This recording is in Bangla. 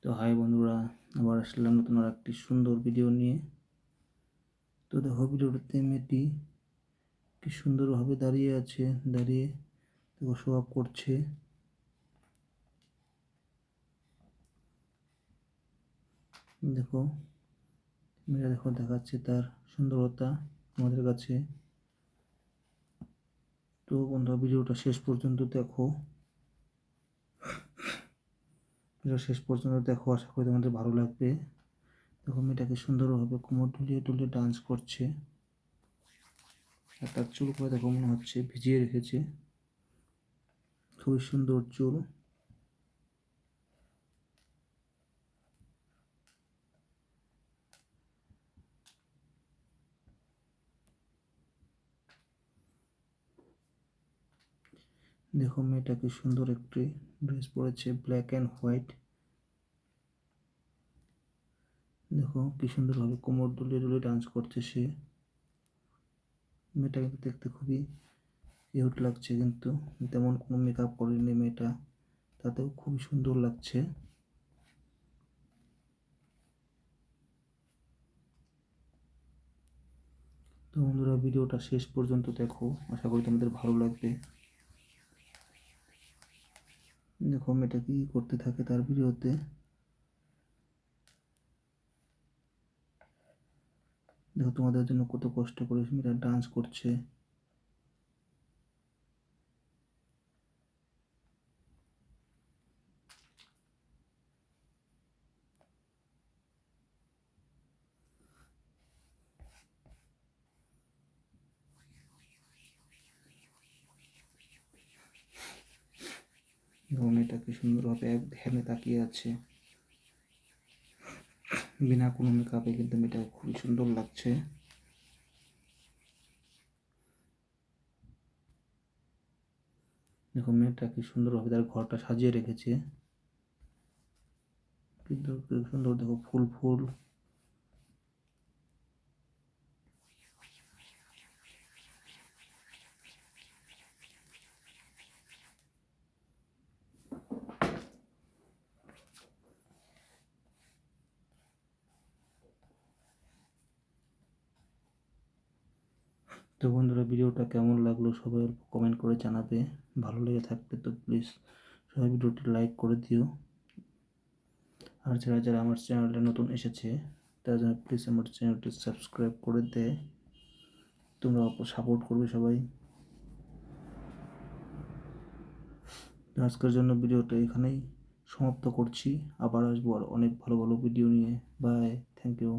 তো হাই বন্ধুরা, আবার আসলাম নতুন আর একটি সুন্দর ভিডিও নিয়ে। তো দেখো ভিডিওটাতে মেয়েটি কি সুন্দরভাবে দাঁড়িয়ে আছে, দাঁড়িয়ে দেখো শো আপ করছে। দেখো মেয়েটা দেখো দেখাচ্ছে তার সুন্দরতা আমাদের কাছে। তো বন্ধুরা ভিডিওটা শেষ পর্যন্ত দেখো, আশা করি তোমাদের ভালো লাগবে। দেখো মেয়েটাকে সুন্দরভাবে কোমর দুলিয়ে দুলিয়ে ডান্স করছে, আর তার চুল করে দেখো মনে হচ্ছে ভিজিয়ে রেখেছে, খুবই সুন্দর চুল। দেখো মেয়েটাকে সুন্দর একটি ড্রেস পরেছে, ব্ল্যাক অ্যান্ড হোয়াইট। দেখো কি সুন্দরভাবে কোমর দুলিয়ে দুলিয়ে ডান্স করছে সে। মেয়েটা কিন্তু দেখতে খুবই কিউট লাগছে, কিন্তু তেমন কোনো মেকআপ করেনি মেয়েটা, তাতেও খুবই সুন্দর লাগছে। তো বন্ধুরা ভিডিওটা শেষ পর্যন্ত দেখো, আশা করি তোমাদের ভালো লাগবে। দেখো মেয়েটা কি করতে থাকে তার ভিডিওতে। দেখো তোমাদের জন্য কত কষ্ট করে মেয়েটা ডান্স করছে। দেখো মেয়েটা কি সুন্দরভাবে এক ধ্যানে তাকিয়ে আছে, বিনা কোনো মেকআপে, কিন্তু মেয়েটা খুবই সুন্দর লাগছে। দেখো মেয়েটা কি সুন্দরভাবে তার ঘরটা সাজিয়ে রেখেছে, কিন্তু কি সুন্দর দেখো ফুল ফুল। তো বন্ধুরা ভিডিওটা কেমন লাগলো সবাই অল্প কমেন্ট করে জানাবে। ভালো লেগে থাকলে তো প্লিজ সবাই ভিডিওটি লাইক করে দিও। আর যারা যারা আমার চ্যানেলে নতুন এসেছে তারা যেন প্লিজ আমার চ্যানেলটি সাবস্ক্রাইব করে দেয়। তোমরা সাপোর্ট করবে সবাই। আজকের জন্য ভিডিওটা এখানেই সমাপ্ত করছি। আবার আসবো আর অনেক ভালো ভালো ভিডিও নিয়ে। Bye, thank you.